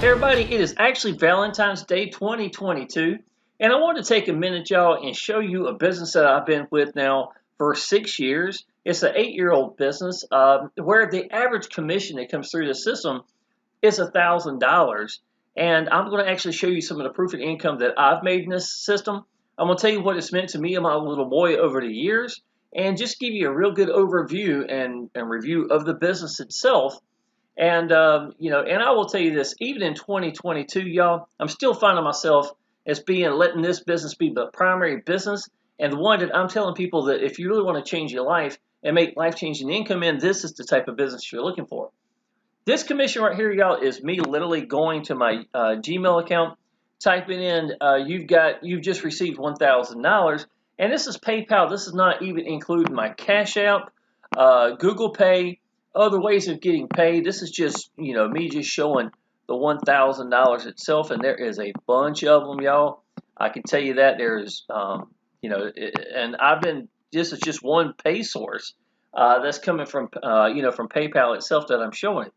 everybody, it is actually Valentine's Day 2022, and I want to take a minute, y'all, and show you a business that I've been with now for 6 years. It's an 8-year-old business where the average commission that comes through the system is $1,000, and I'm going to actually show you some of the proof of income that I've made in this system. I'm going to tell you what it's meant to me and my little boy over the years, and just give you a real good overview and review of the business itself. And and I will tell you this: even in 2022, y'all, I'm still finding myself as letting this business be the primary business, and the one that I'm telling people that if you really want to change your life and make life-changing income this is the type of business you're looking for. This commission right here, y'all, is me literally going to my Gmail account, typing in you've just received $1,000, and this is PayPal. This is not even including my Cash App, Google Pay, other ways of getting paid. This is just, me just showing the $1,000 itself, and there is a bunch of them, y'all. I can tell you that there's, and this is just one pay source that's coming from PayPal itself that I'm showing.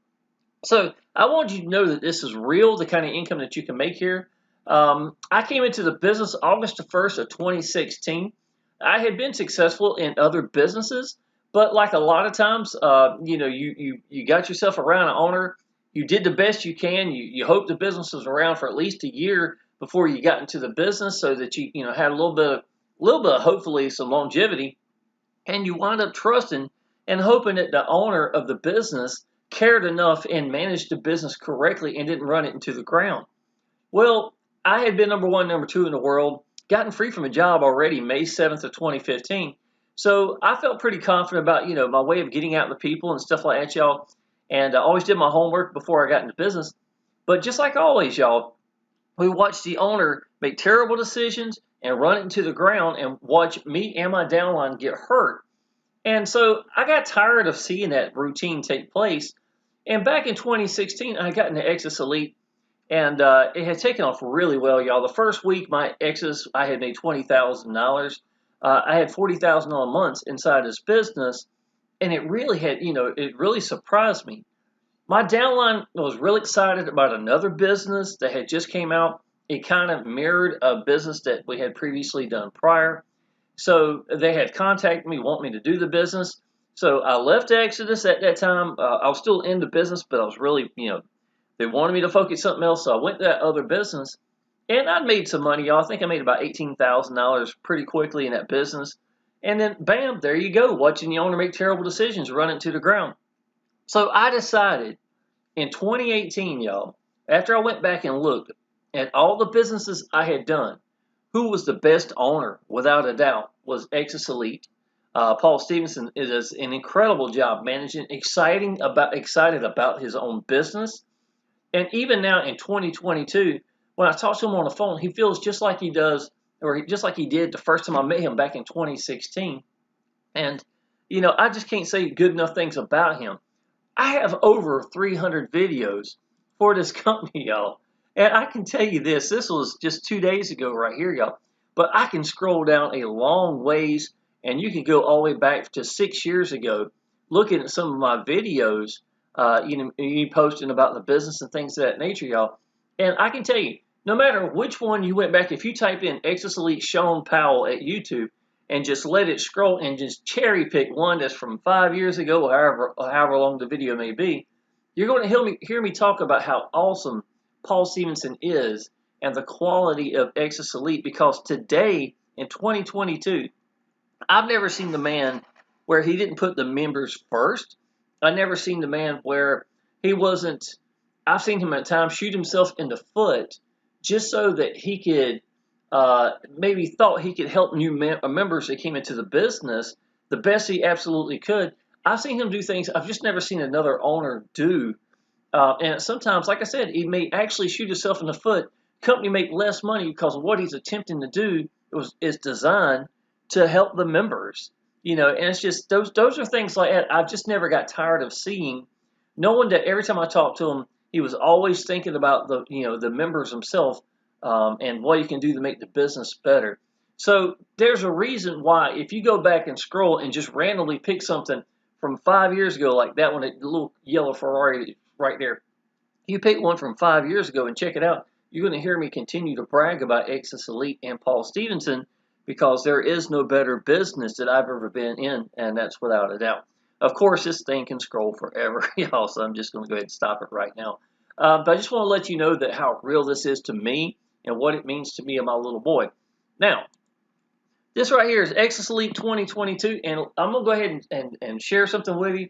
So I want you to know that this is real, the kind of income that you can make here. I came into the business August the 1st of 2016. I had been successful in other businesses, but like a lot of times, you got yourself around an owner. You did the best you can. You hope the business was around for at least a year before you got into the business, so that you had a little bit of hopefully some longevity, and you wind up trusting and hoping that the owner of the business cared enough and managed the business correctly and didn't run it into the ground. Well, I had been number one, number two in the world, gotten free from a job already May 7th of 2015. So I felt pretty confident about, my way of getting out to people and stuff like that, y'all. And I always did my homework before I got into business. But just like always, y'all, we watched the owner make terrible decisions and run it into the ground and watch me and my downline get hurt. And so I got tired of seeing that routine take place. And back in 2016, I got into Exitus Elite, and it had taken off really well, y'all. The first week, my Exitus, I had made $20,000. I had $40,000 months inside this business, and it really it really surprised me. My downline was really excited about another business that had just came out. It kind of mirrored a business that we had previously done prior. So they had contacted me, want me to do the business. So I left Exitus at that time. I was still in the business, but I was really, they wanted me to focus something else. So I went to that other business, and I made some money, y'all. I think I made about $18,000 pretty quickly in that business. And then, bam, there you go, watching the owner make terrible decisions, run it to the ground. So I decided in 2018, y'all, after I went back and looked at all the businesses I had done, who was the best owner, without a doubt, was Exitus Elite. Paul Stevenson does an incredible job managing, excited about his own business. And even now in 2022, when I talk to him on the phone, he feels just like he does, or just like he did the first time I met him back in 2016. And, I just can't say good enough things about him. I have over 300 videos for this company, y'all. And I can tell you this was just 2 days ago right here, y'all. But I can scroll down a long ways, and you can go all the way back to 6 years ago, looking at some of my videos, you posting about the business and things of that nature, y'all. And I can tell you, no matter which one you went back, if you type in Exitus Elite Shawn Powell at YouTube and just let it scroll and just cherry pick one that's from 5 years ago, or however long the video may be, you're going to hear me talk about how awesome Paul Stevenson is and the quality of Exitus Elite, because today in 2022, I've never seen the man where he didn't put the members first. I've never seen the man where he wasn't. I've seen him at times shoot himself in the foot just so that he could maybe thought he could help new members that came into the business the best he absolutely could. I've seen him do things I've just never seen another owner do. And sometimes, like I said, he may actually shoot himself in the foot. Company make less money because what he's attempting to do is designed to help the members. And it's just those are things like that I've just never got tired of seeing. Knowing that every time I talked to him, he was always thinking about the members himself, and what he can do to make the business better. So there's a reason why if you go back and scroll and just randomly pick something from 5 years ago, like that one, the little yellow Ferrari right there, You pick one from 5 years ago and check it out. You're going to hear me continue to brag about Exitus Elite and Paul Stevenson because there is no better business that I've ever been in, and that's without a doubt. Of course, this thing can scroll forever, y'all, so I'm just going to go ahead and stop it right now. But I just want to let you know that how real this is to me and what it means to me and my little boy. Now, this right here is Exitus Elite 2022, and I'm going to go ahead and share something with you.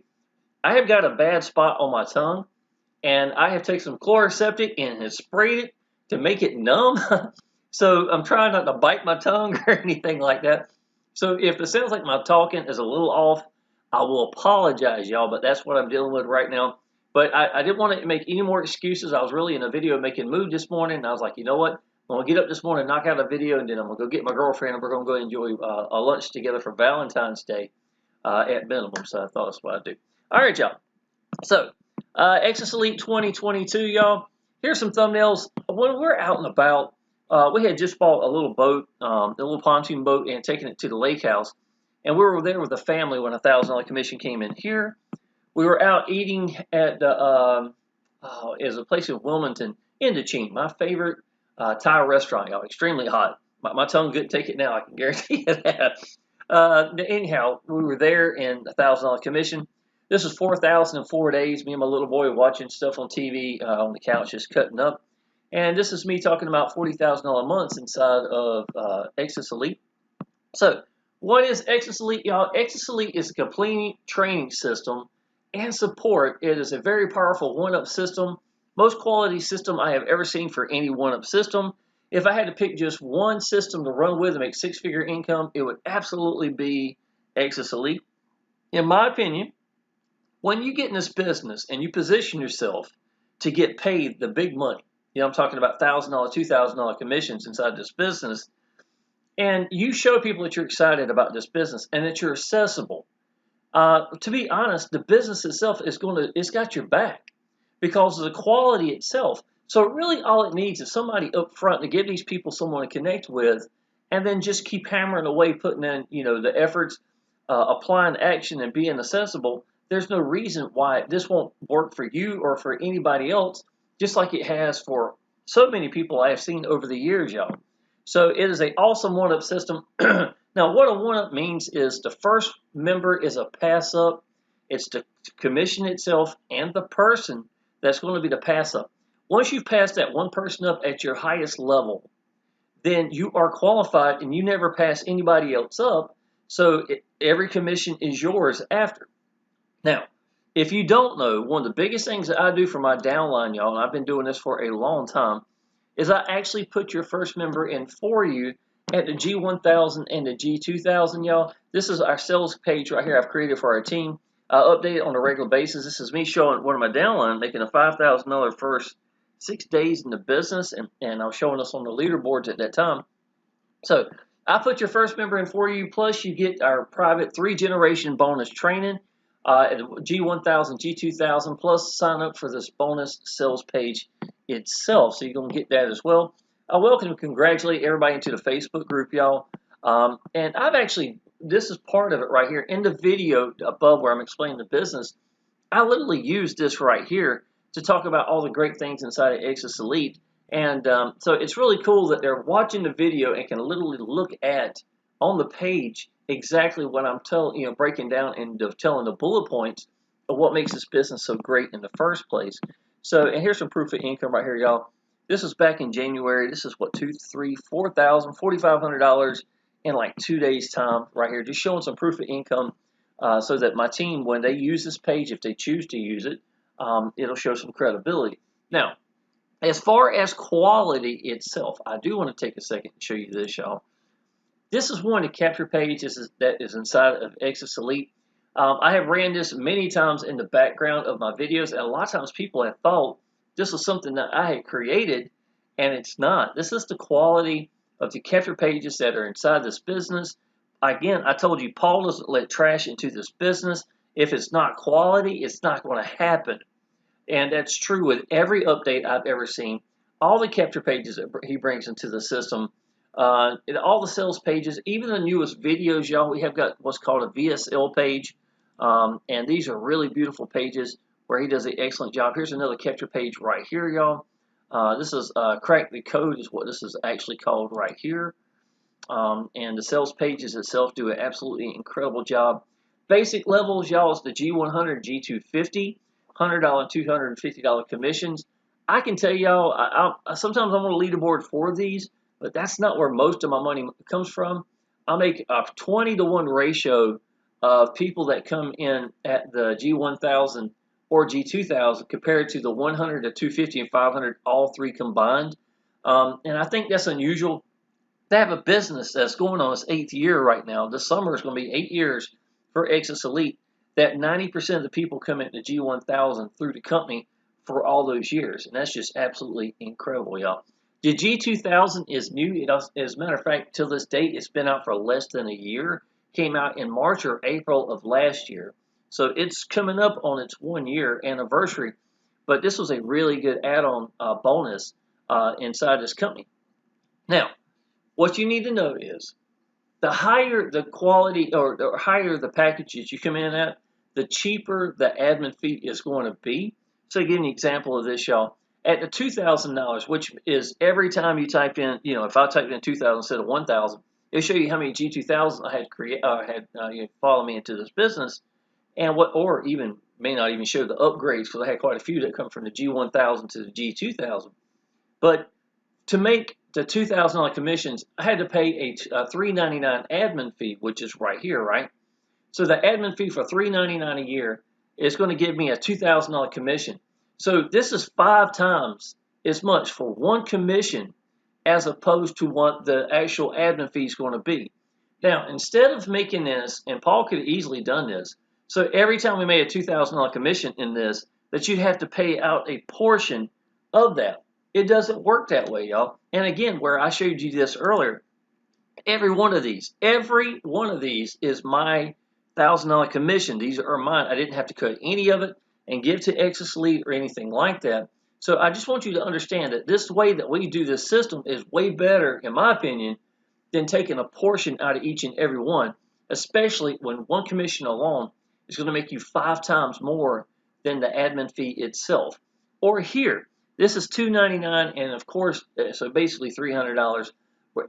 I have got a bad spot on my tongue, and I have taken some chloroseptic and have sprayed it to make it numb. So I'm trying not to bite my tongue or anything like that. So if it sounds like my talking is a little off, I will apologize, y'all, but that's what I'm dealing with right now. But I didn't want to make any more excuses. I was really in a video making mood this morning, and I was like, you know what? I'm going to get up this morning, knock out a video, and then I'm going to go get my girlfriend, and we're going to go enjoy a lunch together for Valentine's Day at minimum. So I thought that's what I'd do. All right, y'all. So Exitus Elite 2022, y'all. Here's some thumbnails. When we're out and about, we had just bought a little boat, a little pontoon boat, and taken it to the lake house. And we were there with a family when a $1,000 commission came in here. We were out eating at is a place in Wilmington, Indochine, my favorite Thai restaurant, y'all. Extremely hot. My tongue couldn't take it now, I can guarantee you that. Anyhow, we were there in a $1,000 commission. This is 4,004 days. Me and my little boy watching stuff on TV on the couch, just cutting up. And this is me talking about $40,000 months inside of Exitus Elite. So, what is Exitus Elite, y'all? Exitus Elite is a complete training system and support. It is a very powerful one-up system. Most quality system I have ever seen for any one-up system. If I had to pick just one system to run with and make six-figure income, it would absolutely be Exitus Elite. In my opinion, when you get in this business and you position yourself to get paid the big money, I'm talking about $1,000, $2,000 commissions inside this business, and you show people that you're excited about this business and that you're accessible. To be honest, the business itself it's got your back because of the quality itself. So really all it needs is somebody up front to give these people someone to connect with, and then just keep hammering away, putting in, the efforts, applying action and being accessible. There's no reason why this won't work for you or for anybody else, just like it has for so many people I have seen over the years, y'all. So it is an awesome one-up system. Now, what a one-up means is the first member is a pass-up. It's the commission itself and the person that's going to be the pass-up. Once you've passed that one person up at your highest level, then you are qualified and you never pass anybody else up. So every commission is yours after. Now, if you don't know, one of the biggest things that I do for my downline, y'all, and I've been doing this for a long time, is I actually put your first member in for you at the G1000 and the G2000, y'all. This is our sales page right here I've created for our team. I update it on a regular basis. This is me showing one of my downline making a $5,000 first 6 days in the business, and I was showing us on the leaderboards at that time. So I put your first member in for you, plus you get our private 3-generation bonus training at G1000, G2000, plus sign up for this bonus sales page itself. So you're going to get that as well. I welcome and congratulate everybody into the Facebook group, y'all. And this is part of it right here. In the video above where I'm explaining the business, I literally use this right here to talk about all the great things inside of Exitus Elite. And so it's really cool that they're watching the video and can literally look at on the page exactly what I'm breaking down and telling the bullet points of what makes this business so great in the first place. So, and here's some proof of income right here, y'all. This was back in January. This is what, $4,500 in like 2 days time right here. Just showing some proof of income so that my team, when they use this page, if they choose to use it, it'll show some credibility. Now, as far as quality itself, I do want to take a second and show you this, y'all. This is one of the capture pages that is inside of Exitus Elite. I have ran this many times in the background of my videos, and a lot of times people have thought this was something that I had created, and it's not. This is the quality of the capture pages that are inside this business. Again, I told you, Paul doesn't let trash into this business. If it's not quality, it's not going to happen. And that's true with every update I've ever seen. All the capture pages that he brings into the system, all the sales pages, even the newest videos, y'all, we have got what's called a VSL page. And these are really beautiful pages where he does an excellent job. Here's another capture page right here, y'all. This is Crack the Code is what this is actually called right here. And the sales pages itself do an absolutely incredible job. Basic levels, y'all, is the G100, G250, $100, $250 commissions. I can tell y'all, sometimes I'm on a leaderboard for these, but that's not where most of my money comes from. I make a 20-to-1 ratio of people that come in at the G1000 or G2000 compared to the 100, the 250, and 500, all three combined. And I think that's unusual. They have a business that's going on its 8th year right now. This summer is going to be 8 years for Exitus Elite. That 90% of the people come into G1000 through the company for all those years. And that's just absolutely incredible, y'all. The G2000 is new. As a matter of fact, till this date, it's been out for less than a year. Came out in March or April of last year. So it's coming up on its 1-year anniversary. But this was a really good add-on bonus inside this company. Now, what you need to know is the higher the quality or the higher the packages you come in at, the cheaper the admin fee is going to be. So to give you an example of this, y'all, at the $2,000, which is every time you type in, if I type in 2,000 instead of 1,000, it'll show you how many G2000 I had follow me into this business, and or even may not even show the upgrades because I had quite a few that come from the G1000 to the G2000. But to make the $2,000 commissions, I had to pay a $399 admin fee, which is right here, right? So the admin fee for $399 a year is going to give me a $2,000 commission. So this is 5 times as much for one commission as opposed to what the actual admin fee is going to be. Now, instead of making this, and Paul could have easily done this, so every time we made a $2,000 commission in this, that you'd have to pay out a portion of that. It doesn't work that way, y'all. And again, where I showed you this earlier, every one of these is my $1,000 commission. These are mine. I didn't have to cut any of it and give to Exitus Elite or anything like that. So I just want you to understand that this way that we do this system is way better, in my opinion, than taking a portion out of each and every one, especially when one commission alone is going to make you 5 times more than the admin fee itself. Or here, this is $299, and of course, so basically $300.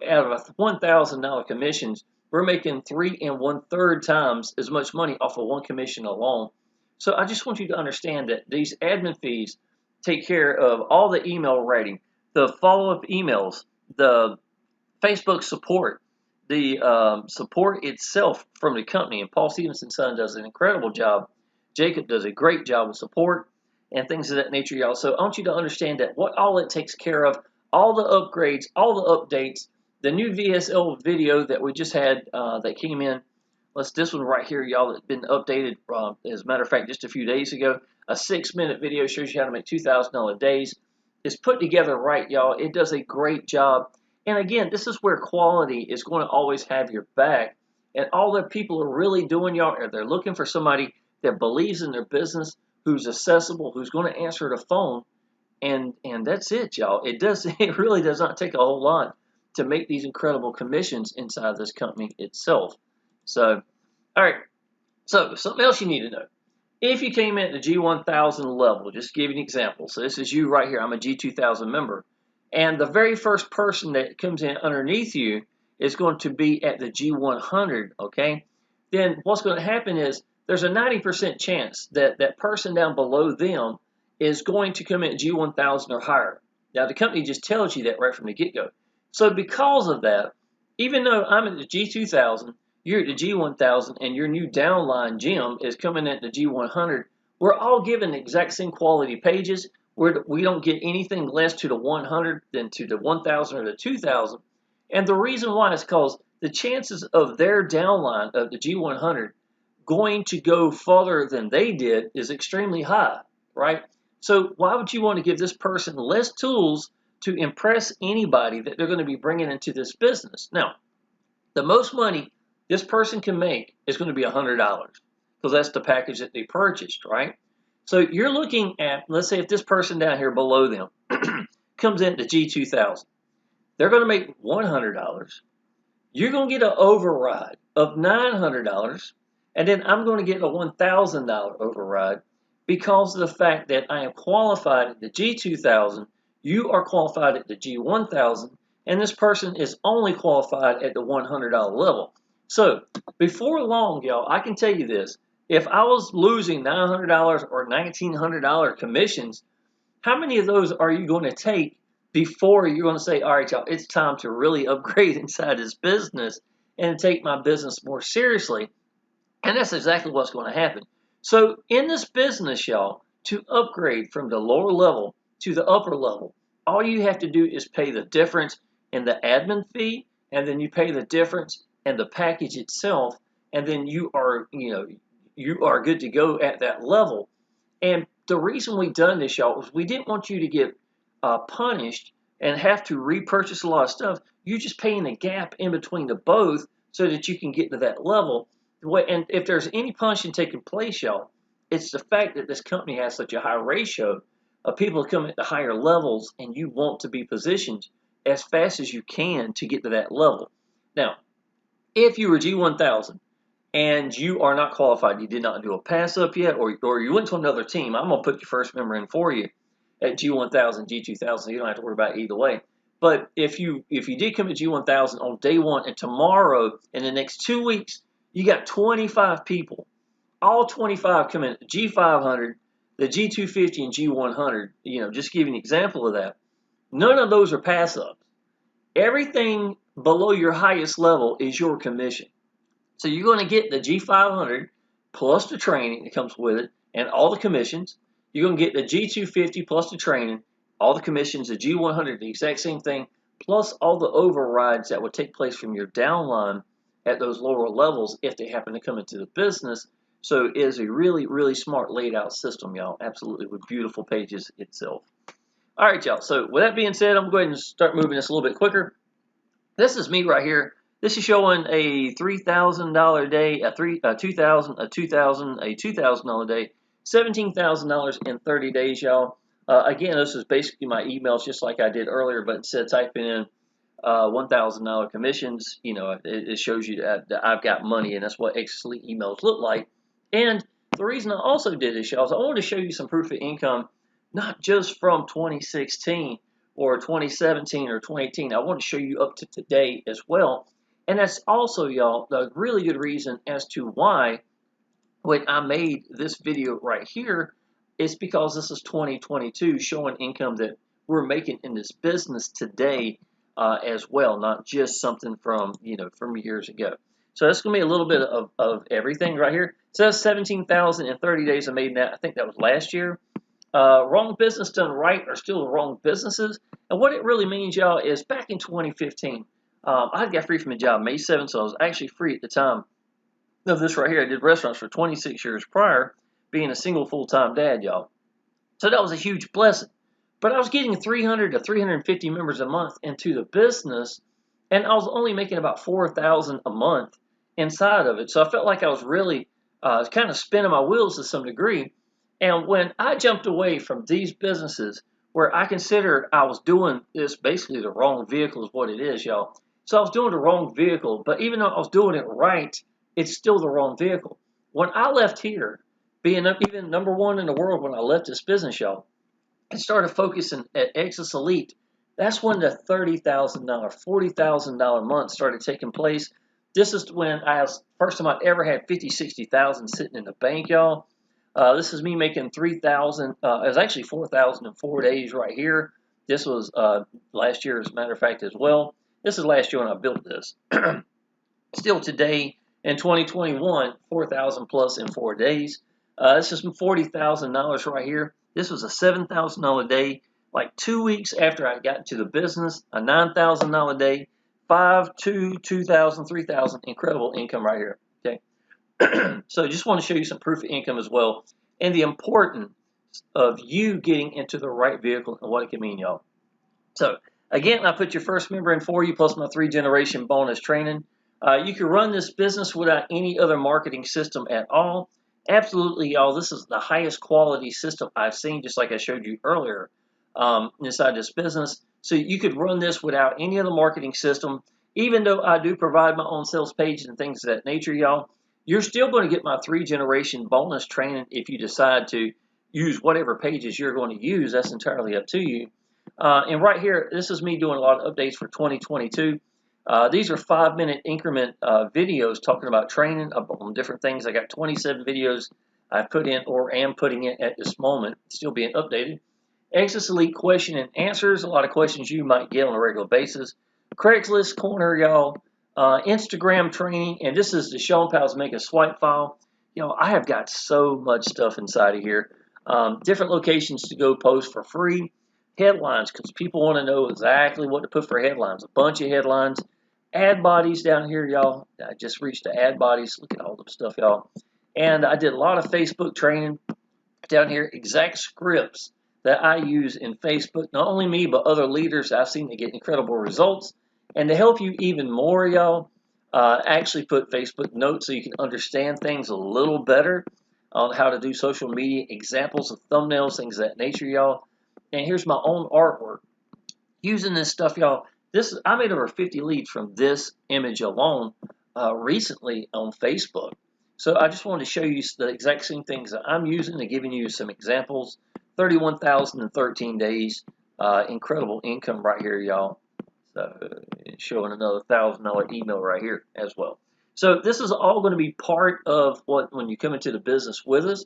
Out of a $1,000 commissions, we're making 3 1/3 times as much money off of one commission alone. So I just want you to understand that these admin fees take care of all the email writing, the follow-up emails, the Facebook support, the support itself from the company. And Paul Stevenson's son does an incredible job. Jacob does a great job with support and things of that nature, y'all. So I want you to understand that what all it takes care of, all the upgrades, all the updates, the new VSL video that we just had that came in. This one right here, y'all, that's been updated, as a matter of fact, just a few days ago. A 6-minute video shows you how to make $2,000 days. It's put together right, y'all. It does a great job. And again, this is where quality is going to always have your back. And all that people are really doing, y'all, are they're looking for somebody that believes in their business, who's accessible, who's going to answer the phone. And that's it, y'all. It really does not take a whole lot to make these incredible commissions inside this company itself. So, all right. So, something else you need to know. If you came in at the G1000 level, just to give you an example. So, this is you right here. I'm a G2000 member. And the very first person that comes in underneath you is going to be at the G100, okay? Then what's going to happen is there's a 90% chance that that person down below them is going to come in at G1000 or higher. Now, the company just tells you that right from the get-go. So because of that, even though I'm at the G2000, you're at the G1000, and your new downline, Jim, is coming at the G100, we're all given the exact same quality pages. We don't get anything less to the 100 than to the 1000 or the 2000. And the reason why is because the chances of their downline of the G100 going to go further than they did is extremely high, right? So why would you want to give this person less tools to impress anybody that they're going to be bringing into this business? Now, the most money this person can make is going to be $100 because that's the package that they purchased, right? So you're looking at, let's say if this person down here below them comes into G2000, they're going to make $100. You're going to get an override of $900, and then I'm going to get a $1,000 override. because of the fact that I am qualified at the G2000, you are qualified at the G1000, and this person is only qualified at the $100 level. So before long, y'all, I can tell you this. If I was losing $900 or $1,900 commissions, how many of those are you going to take before you're going to say, all right, y'all, it's time to really upgrade inside this business and take my business more seriously? And that's exactly what's going to happen. So in this business, y'all, to upgrade from the lower level to the upper level, all you have to do is pay the difference in the admin fee, and then you pay the difference in the package itself, and then you are good to go at that level. And the reason we done this, y'all, is we didn't want you to get punished and have to repurchase a lot of stuff. You're just paying the gap in between the both so that you can get to that level. And if there's any punishing taking place, y'all, it's the fact that this company has such a high ratio of people coming at the higher levels, and you want to be positioned as fast as you can to get to that level. Now, if you were G1000 and you are not qualified, you did not do a pass up yet, or you went to another team, I'm going to put your first member in for you at G1000, G2000. You don't have to worry about it either way. But if you did come to G1000 on day one, and tomorrow in the next 2 weeks, you got 25 people, all 25 come in G500, the G250, and G100. Just to give you an example of that. None of those are pass ups. Everything below your highest level is your commission. So you're going to get the G500 plus the training that comes with it and all the commissions. You're going to get the G250 plus the training, all the commissions, the G100, the exact same thing, plus all the overrides that would take place from your downline at those lower levels if they happen to come into the business. So it is a really, really smart laid out system, y'all. Absolutely, with beautiful pages itself. All right, y'all. So with that being said, I'm going to start moving this a little bit quicker. This is me right here. This is showing a $3,000 day, a $2,000, a $2,000, a $2,000 day, $17,000 in 30 days, y'all. Again, this is basically my emails, just like I did earlier, but instead of typing in $1,000 commissions, it shows you that I've got money, and that's what Exitus Elite emails look like. And the reason I also did this, y'all, is I wanted to show you some proof of income, not just from 2016 or 2017 or 2018. I want to show you up to today as well. And that's also, y'all, the really good reason as to why when I made this video right here, it's because this is 2022 showing income that we're making in this business today as well, not just something from years ago. So that's going to be a little bit of everything right here. It says 17,000 in 30 days. I made that. I think that was last year. Wrong business done right are still the wrong businesses. And what it really means, y'all, is back in 2015, I got free from a job May 7th, so I was actually free at the time of this right here. I did restaurants for 26 years prior, being a single full-time dad, y'all. So that was a huge blessing. But I was getting 300 to 350 members a month into the business, and I was only making about $4,000 a month inside of it. So I felt like I was really kind of spinning my wheels to some degree. And when I jumped away from these businesses where I considered I was doing this basically the wrong vehicle is what it is, y'all. So I was doing the wrong vehicle, but even though I was doing it right, it's still the wrong vehicle. When I left here, being even number one in the world when I left this business, y'all, and started focusing at Exitus Elite, that's when the $30,000, $40,000 months started taking place. This is when first time I ever had 50, 60,000 sitting in the bank, y'all. This is me making 3,000. It was actually 4,000 in 4 days right here. This was last year, as a matter of fact, as well. This is last year when I built this. Still today in 2021, 4,000 plus in 4 days. This is $40,000 right here. This was a $7,000 day. Like 2 weeks after I got into the business, a $9,000 day, 5, 2, 2,000, 3,000. Incredible income right here. Okay. So I just want to show you some proof of income as well, and the importance of you getting into the right vehicle and what it can mean, y'all. So again, I put your first member in for you, plus my 3-generation bonus training. You can run this business without any other marketing system at all. Absolutely, y'all. This is the highest quality system I've seen, just like I showed you earlier inside this business. So you could run this without any other marketing system. Even though I do provide my own sales page and things of that nature, y'all, you're still going to get my 3-generation bonus training if you decide to use whatever pages you're going to use. That's entirely up to you. And right here, this is me doing a lot of updates for 2022. These are 5-minute increment videos talking about training on different things. I got 27 videos I've put in or am putting in at this moment, still being updated. Exitus Elite question and answers, a lot of questions you might get on a regular basis. Craigslist corner, y'all. Instagram training, and this is the Shawn Powell's Make a Swipe file. I have got so much stuff inside of here. Different locations to go post for free. Headlines, because people want to know exactly what to put for headlines. A bunch of headlines. Ad bodies down here, y'all. I just reached the ad bodies. Look at all the stuff, y'all. And I did a lot of Facebook training down here. Exact scripts that I use in Facebook. Not only me, but other leaders I've seen to get incredible results. And to help you even more, y'all, actually put Facebook notes so you can understand things a little better on how to do social media, examples of thumbnails, things of that nature, y'all. And here's my own artwork. Using this stuff, y'all, I made over 50 leads from this image alone recently on Facebook. So I just wanted to show you the exact same things that I'm using and giving you some examples. 31,000 in 13 days. Incredible income right here, y'all. So showing another $1,000 email right here as well. So this is all going to be part of when you come into the business with us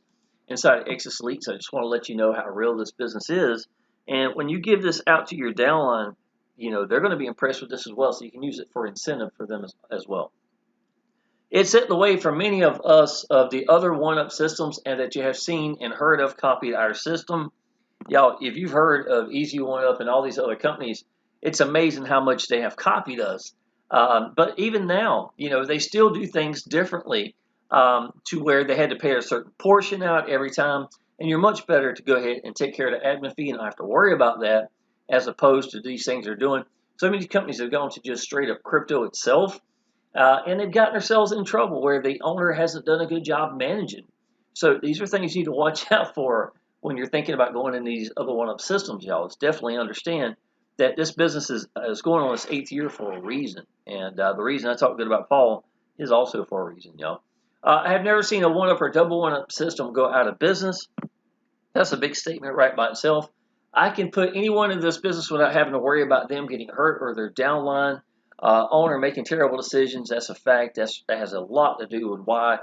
inside of Exitus Elite. So I just want to let you know how real this business is. And when you give this out to your downline, they're going to be impressed with this as well. So you can use it for incentive for them as well. It set the way for many of us of the other one-up systems and that you have seen and heard of copied our system. Y'all, if you've heard of Easy One-Up and all these other companies, it's amazing how much they have copied us. But even now, they still do things differently to where they had to pay a certain portion out every time. And you're much better to go ahead and take care of the admin fee and not have to worry about that as opposed to these things they're doing. So many companies have gone to just straight up crypto itself. And they've gotten themselves in trouble where the owner hasn't done a good job managing. So these are things you need to watch out for when you're thinking about going in these other one-up systems, y'all. It's definitely understand that this business is going on its 8th year for a reason. And the reason I talk good about Paul is also for a reason, y'all. I have never seen a one-up or double one-up system go out of business. That's a big statement right by itself. I can put anyone in this business without having to worry about them getting hurt or their downline owner making terrible decisions. That's a fact. That has a lot to do with why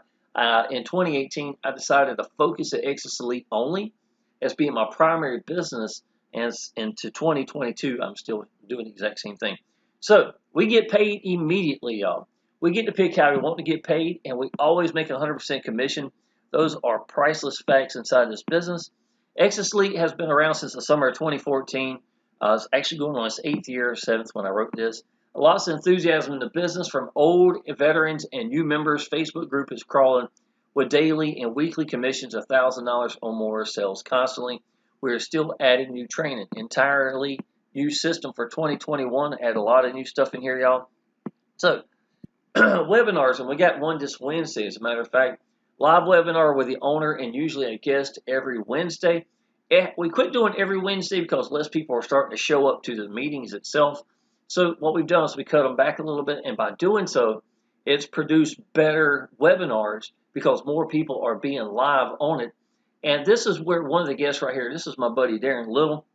in 2018 I decided to focus at Exitus Elite only as being my primary business. And into 2022, I'm still doing the exact same thing. So we get paid immediately, y'all. We get to pick how we want to get paid, and we always make 100% commission. Those are priceless facts inside this business. Exitus Elite has been around since the summer of 2014. It's actually going on its 8th year, 7th when I wrote this. Lots of enthusiasm in the business from old veterans and new members. Facebook group is crawling with daily and weekly commissions of $1,000 or more sales constantly. We're still adding new training. Entirely new system for 2021. Add a lot of new stuff in here, y'all. So, webinars, and we got one this Wednesday, as a matter of fact. Live webinar with the owner and usually a guest every Wednesday. We quit doing every Wednesday because less people are starting to show up to the meetings itself. So what we've done is we cut them back a little bit, and by doing so, it's produced better webinars because more people are being live on it. And this is where one of the guests right here, this is my buddy Darren Little.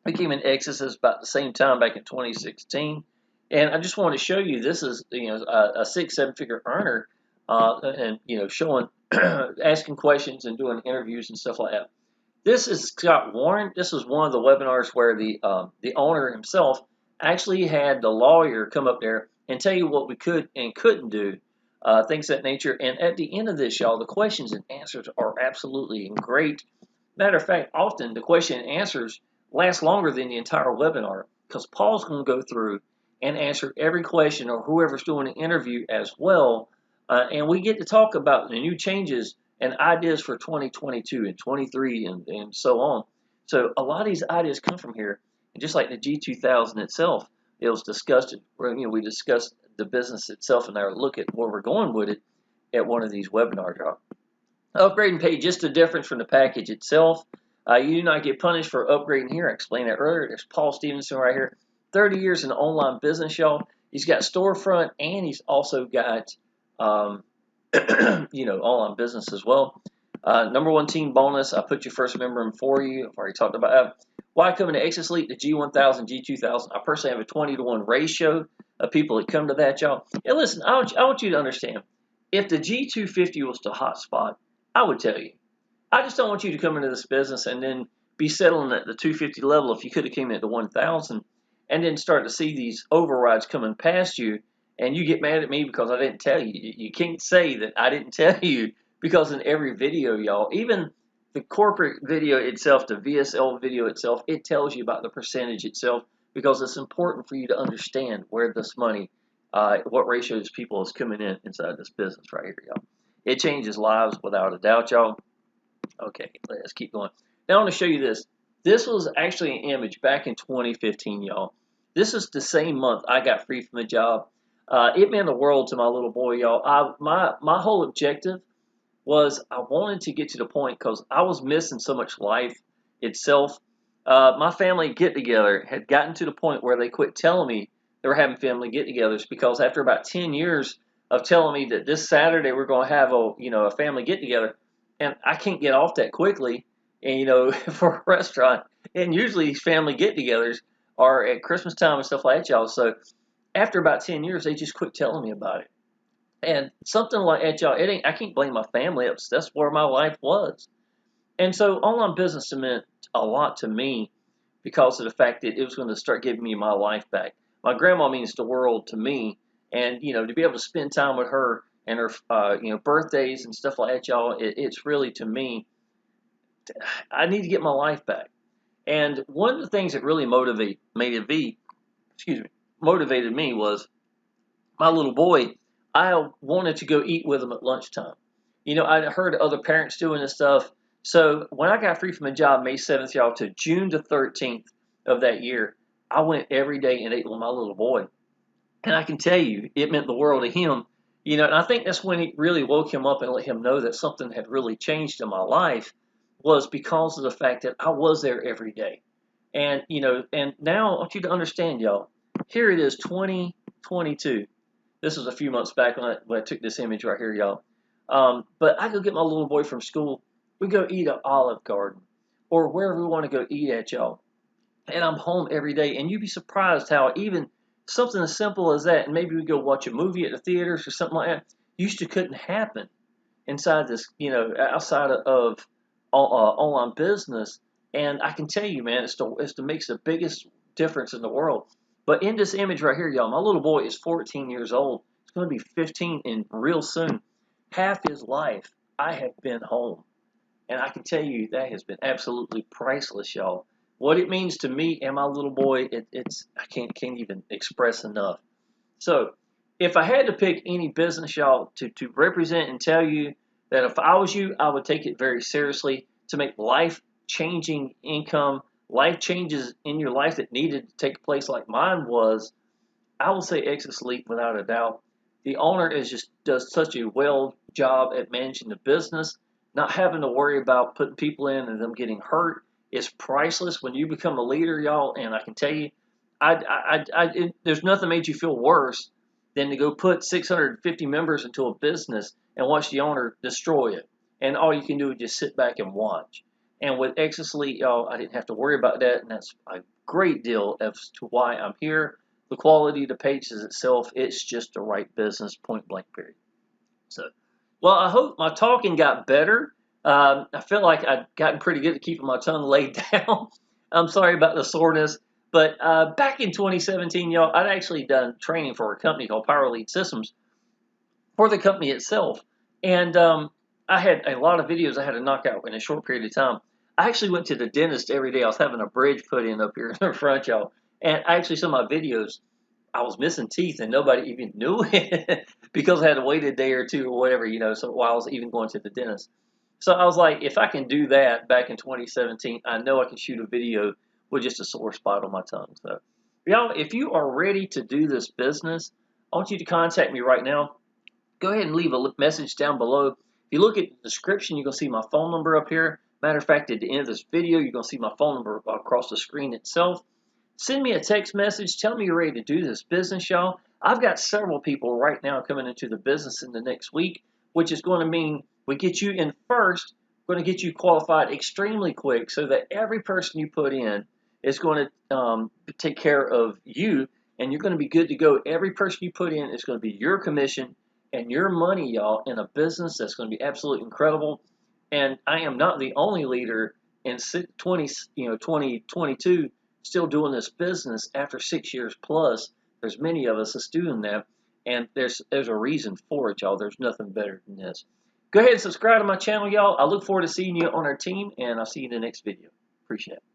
He came in Exitus about the same time back in 2016. And I just want to show you, this is a 6-7 figure earner, and showing, asking questions and doing interviews and stuff like that. This is Scott Warren. This is one of the webinars where the owner himself actually had the lawyer come up there and tell you what we could and couldn't do, things of that nature. And at the end of this, y'all, the questions and answers are absolutely great. Matter of fact, often the question and answers last longer than the entire webinar because Paul's going to go through and answer every question, or whoever's doing an interview as well. And we get to talk about the new changes and ideas for 2022 and 23 and so on. So a lot of these ideas come from here. And just like the G2000 itself, it was discussed. We discussed the business itself and our look at where we're going with it at one of these webinars. Upgrading pay, just the difference from the package itself. You do not get punished for upgrading here. I explained that earlier. There's Paul Stevenson right here. 30 years in online business, y'all. He's got storefront and he's also got, online business as well. #1 team bonus. I put your first member in for you. I've already talked about that. Why come into Exitus Elite, the G1000, G2000? I personally have a 20-to-1 ratio of people that come to that, y'all. And listen, I want you to understand, if the G250 was the hot spot, I would tell you. I just don't want you to come into this business and then be settling at the 250 level if you could have came into 1,000 and then start to see these overrides coming past you and you get mad at me because I didn't tell you. You can't say that I didn't tell you because in every video, y'all, even the corporate video itself, the VSL video itself, it tells you about the percentage itself because it's important for you to understand where this money, what ratios people is coming in inside this business right here, y'all. It changes lives without a doubt, y'all. Okay, let's keep going. Now I want to show you this. This was actually an image back in 2015, y'all. This is the same month I got free from a job. It meant the world to my little boy, y'all. My whole objective was I wanted to get to the point because I was missing so much life itself. My family get-together had gotten to the point where they quit telling me they were having family get-togethers because after about 10 years of telling me that this Saturday we're going to have a family get-together, and I can't get off that quickly, and for a restaurant, and usually these family get-togethers are at Christmas time and stuff like that, y'all. So after about 10 years, they just quit telling me about it. And something like that, y'all, I can't blame my family. That's where my life was. And so online business meant a lot to me because of the fact that it was going to start giving me my life back. My grandma means the world to me. And, to be able to spend time with her and her, birthdays and stuff like that, y'all, it's really to me, I need to get my life back. And one of the things that really motivated me was my little boy. I wanted to go eat with him at lunchtime. I heard other parents doing this stuff. So when I got free from a job May 7th, y'all, to June the 13th of that year, I went every day and ate with my little boy. And I can tell you, it meant the world to him. And I think that's when it really woke him up and let him know that something had really changed in my life was because of the fact that I was there every day. And, and now I want you to understand, y'all, here it is, 2022. This was a few months back when I took this image right here, y'all. But I go get my little boy from school. We go eat at Olive Garden or wherever we want to go eat at, y'all. And I'm home every day. And you'd be surprised how even something as simple as that, and maybe we go watch a movie at the theaters or something like that, used to couldn't happen inside this, outside of online business. And I can tell you, man, it makes the biggest difference in the world. But in this image right here, y'all, my little boy is 14 years old. He's going to be 15 in real soon. Half his life, I have been home. And I can tell you that has been absolutely priceless, y'all. What it means to me and my little boy, I can't even express enough. So if I had to pick any business, y'all, to represent and tell you that if I was you, I would take it very seriously to make life-changing income, life changes in your life that needed to take place like mine was, I will say Exitus Elite without a doubt. The owner does such a well job at managing the business, not having to worry about putting people in and them getting hurt. It's priceless when you become a leader, y'all. And I can tell you, there's nothing made you feel worse than to go put 650 members into a business and watch the owner destroy it. And all you can do is just sit back and watch. And with Exitus Elite, y'all, I didn't have to worry about that. And that's a great deal as to why I'm here. The quality of the pages itself, it's just the right business, point blank, period. So, well, I hope my talking got better. I feel like I've gotten pretty good at keeping my tongue laid down. I'm sorry about the soreness. But back in 2017, y'all, I'd actually done training for a company called Powell Systems for the company itself. And I had a lot of videos I had to knock out in a short period of time. I actually went to the dentist every day. I was having a bridge put in up here in the front, y'all. And actually, some of my videos, I was missing teeth and nobody even knew it because I had to wait a day or two or whatever, so while I was even going to the dentist. So I was like, if I can do that back in 2017, I know I can shoot a video with just a sore spot on my tongue. So, y'all, if you are ready to do this business, I want you to contact me right now. Go ahead and leave a message down below. If you look at the description, you're going to see my phone number up here. Matter of fact, at the end of this video, you're going to see my phone number across the screen itself. Send me a text message. Tell me you're ready to do this business, y'all. I've got several people right now coming into the business in the next week, which is going to mean we get you in first going to get you qualified extremely quick so that every person you put in is going to take care of you, and you're going to be good to go. Every person you put in is going to be your commission and your money, y'all, in a business that's going to be absolutely incredible. And I am not the only leader in 2022 still doing this business after 6 years plus. There's many of us that's doing that, and there's a reason for it, y'all. There's nothing better than this. Go ahead and subscribe to my channel, y'all. I look forward to seeing you on our team, and I'll see you in the next video. Appreciate it.